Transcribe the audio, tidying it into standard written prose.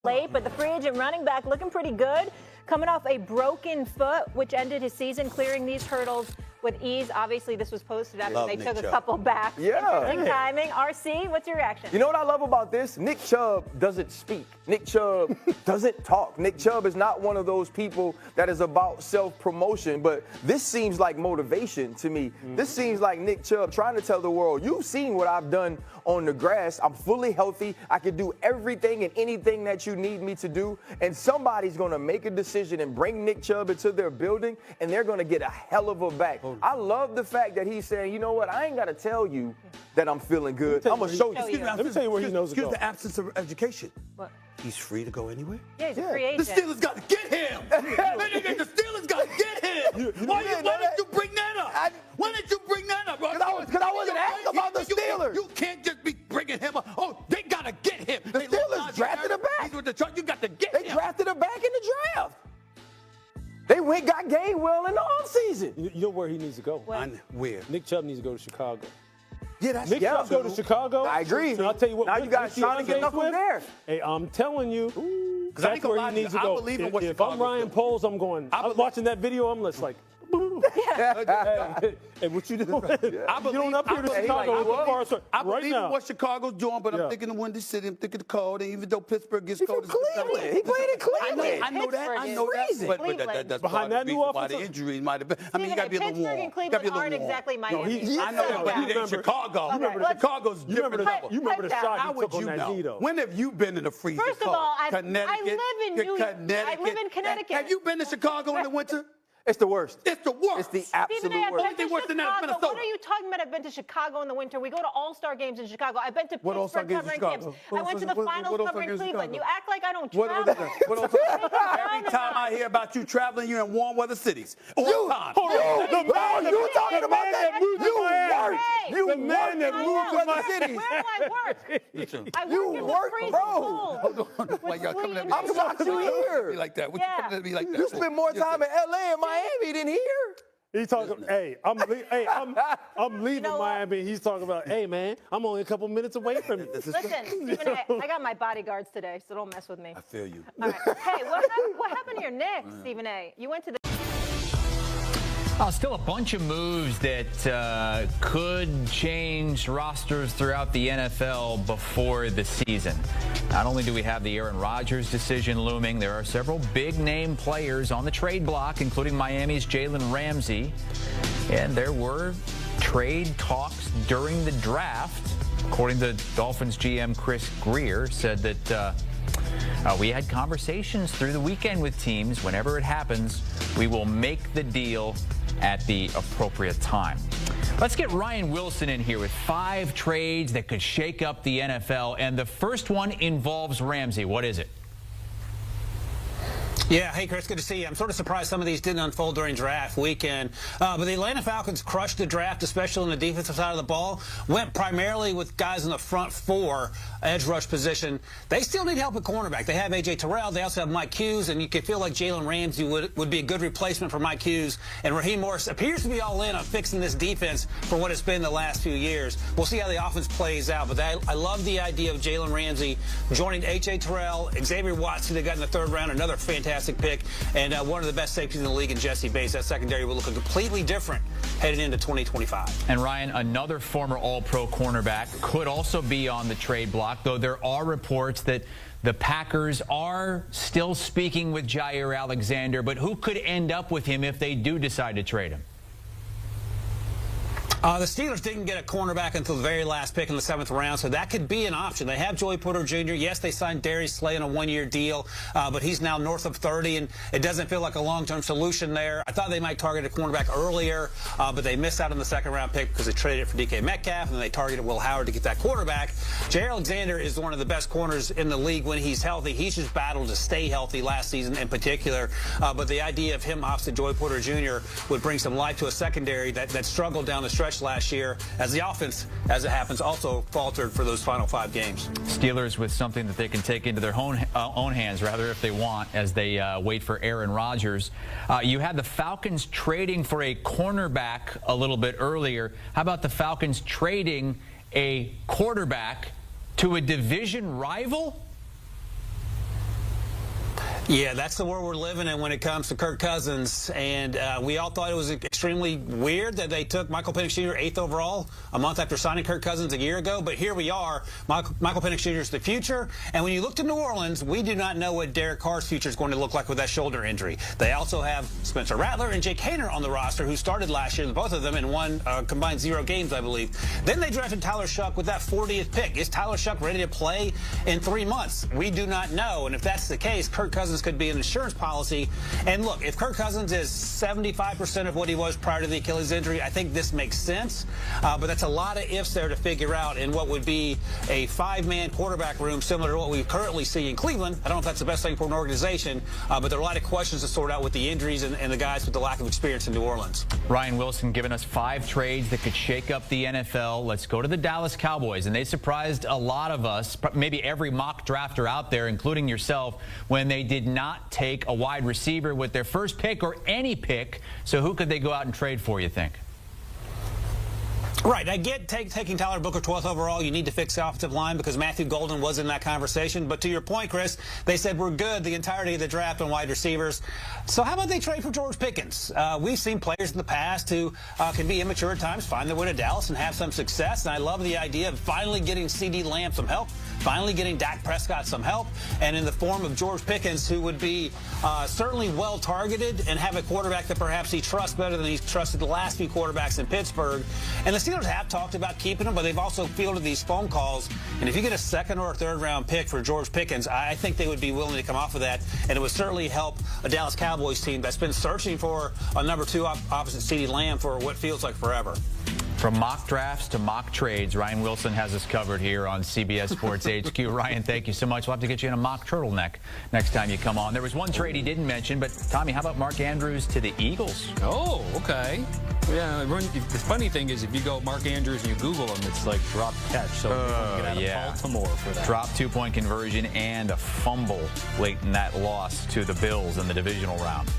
late, but the free agent running back looking pretty good, coming off a broken foot, which ended his season, clearing these hurdles with ease. Obviously, this was posted after they took a couple back. Yeah. Interesting timing. RC, what's your reaction? You know what I love about this? Nick Chubb doesn't speak. Nick Chubb doesn't talk. Nick Chubb is not one of those people that is about self-promotion, but this seems like motivation to me. This seems like Nick Chubb trying to tell the world, you've seen what I've done on the grass. I'm fully healthy. I can do everything and anything that you need me to do, and somebody's going to make a decision and bring Nick Chubb into their building, and they're going to get a hell of a back. I love the fact that he's saying, you know what, I ain't got to tell you that I'm feeling good. I'm going to show you. Let me tell you where he knows to go. Excuse the absence of education. What? He's free to go anywhere? Yeah, he's a free agent. The Steelers got to get him. The Steelers got to get him. Why did you bring that up? Why did you bring that up? Because I wasn't asking about the Steelers. You can't just be bringing him up. Oh, they got to get him. The Steelers drafted a back. You got to get him. They drafted a back in the draft. They got Gainwell in the offseason. You know where he needs to go? Where? Nick Chubb needs to go to Chicago. Yeah, that's Nick Chubb go to Chicago. I agree. And I'll tell you what. Now you guys trying to get knuckles there. Hey, I'm telling you, that's where he needs to go. If I'm Ryan Poles, I'm going. I'm watching that video. I'm just like. Hey, what you doing? I believe, you don't up here to Chicago. I believe in what Chicago's doing, but I'm thinking of Windy City. I'm thinking of cold. And even though Pittsburgh gets cold, from Cleveland. He played in Cleveland. I know that. But that's behind that new why the injuries might have been. I mean, you got to be a little warm. Pittsburgh and Cleveland aren't exactly Miami. I know, but it ain't Chicago. Chicago's different level. You remember the shot he took on that knee, though. When have you been in a freezing cold? First of all, I live in Connecticut. Have you been to Chicago in the winter? It's the worst. It's the worst. It's the absolute worst. Anything worse than that is Minnesota. What are you talking about? I've been to Chicago in the winter. We go to all-star games in Chicago. I've been to Pittsburgh covering games. I went to the finals covering Cleveland. You act like I don't travel. Every time I hear about you traveling, you're in warm weather cities. All the time. You talking about that? You work. You man that moved to my city. Where do I work? I work in the freezing bro. cold. Like y'all coming at me. I'm about you here. Like that. What you coming at me like that? You spend more time in L.A. and Miami than here. He's talking. Hey, I'm leaving Miami. He's talking about. Hey, man, I'm only a couple minutes away from it. Listen, Stephen A., I got my bodyguards today, so don't mess with me. I feel you. All right. Hey, what happened to your neck, Stephen A.? You went to the. Still a bunch of moves that could change rosters throughout the NFL before the season. Not only do we have the Aaron Rodgers decision looming, there are several big-name players on the trade block, including Miami's Jalen Ramsey. And there were trade talks during the draft. According to Dolphins GM Chris Greer, said that we had conversations through the weekend with teams. Whenever it happens, we will make the deal at the appropriate time. Let's get Ryan Wilson in here with 5 trades that could shake up the NFL. And the first one involves Ramsey. What is it? Yeah, hey, Chris, good to see you. I'm sort of surprised some of these didn't unfold during draft weekend. But the Atlanta Falcons crushed the draft, especially on the defensive side of the ball. Went primarily with guys in the front 4 edge rush position. They still need help at cornerback. They have A.J. Terrell. They also have Mike Hughes, and you can feel like Jalen Ramsey would be a good replacement for Mike Hughes. And Raheem Morris appears to be all in on fixing this defense for what it's been the last few years. We'll see how the offense plays out. But I love the idea of Jalen Ramsey joining A.J. Terrell, Xavier Watts, who they got in the 3rd round, another fantastic pick, and one of the best safeties in the league in Jesse Bates. That secondary will look completely different heading into 2025. And Ryan, another former All-Pro cornerback could also be on the trade block, though there are reports that the Packers are still speaking with Jair Alexander, but who could end up with him if they do decide to trade him? The Steelers didn't get a cornerback until the very last pick in the 7th round, so that could be an option. They have Joey Porter Jr. Yes, they signed Darius Slay on a 1-year deal, but he's now north of 30, and it doesn't feel like a long-term solution there. I thought they might target a cornerback earlier, but they missed out on the 2nd round pick because they traded it for DK Metcalf, and they targeted Will Howard to get that quarterback. Jair Alexander is one of the best corners in the league when he's healthy. He's just battled to stay healthy last season in particular, but the idea of him opposite Joey Porter Jr. would bring some life to a secondary that struggled down the stretch last year, as the offense, as it happens, also faltered for those final 5 games. Steelers with something that they can take into their own hands, rather, if they want, as they wait for Aaron Rodgers. You had the Falcons trading for a cornerback a little bit earlier. How about the Falcons trading a quarterback to a division rival? Yeah, that's the world we're living in when it comes to Kirk Cousins. And we all thought it was extremely weird that they took Michael Penix Jr. 8th overall a month after signing Kirk Cousins a year ago. But here we are. Michael Penix Jr. is the future. And when you look to New Orleans, we do not know what Derek Carr's future is going to look like with that shoulder injury. They also have Spencer Rattler and Jake Haener on the roster, who started last year, both of them in one combined 0 games, I believe. Then they drafted Tyler Shuck with that 40th pick. Is Tyler Shuck ready to play in 3 months? We do not know. And if that's the case, Kirk Cousins could be an insurance policy. And look, if Kirk Cousins is 75% of what he was prior to the Achilles injury, I think this makes sense. But that's a lot of ifs there to figure out in what would be a 5-man quarterback room similar to what we currently see in Cleveland. I don't know if that's the best thing for an organization, but there are a lot of questions to sort out with the injuries and the guys with the lack of experience in New Orleans. Ryan Wilson giving us 5 trades that could shake up the NFL. Let's go to the Dallas Cowboys. And they surprised a lot of us, maybe every mock drafter out there, including yourself, when they did not take a wide receiver with their first pick or any pick. So who could they go out and trade for, you think? Right. I get taking Tyler Booker 12th overall. You need to fix the offensive line because Matthew Golden was in that conversation. But to your point, Chris, they said we're good the entirety of the draft on wide receivers. So how about they trade for George Pickens? We've seen players in the past who can be immature at times, find their way to Dallas and have some success. And I love the idea of finally getting CD Lamb some help, finally getting Dak Prescott some help, and in the form of George Pickens, who would be certainly well targeted and have a quarterback that perhaps he trusts better than he's trusted the last few quarterbacks in Pittsburgh. And the Steelers have talked about keeping him, but they've also fielded these phone calls. And if you get a 2nd or a 3rd round pick for George Pickens, I think they would be willing to come off of that, and it would certainly help a Dallas Cowboys team that's been searching for a number 2 opposite CeeDee Lamb for what feels like forever. From mock drafts to mock trades, Ryan Wilson has us covered here on CBS Sports HQ. Ryan, thank you so much. We'll have to get you in a mock turtleneck next time you come on. There was one trade he didn't mention, but Tommy, how about Mark Andrews to the Eagles? Oh, okay. Yeah, the funny thing is if you go Mark Andrews and you Google him, it's like drop catch. So we're going to get out of Baltimore for that. Drop 2-point conversion and a fumble late in that loss to the Bills in the divisional round.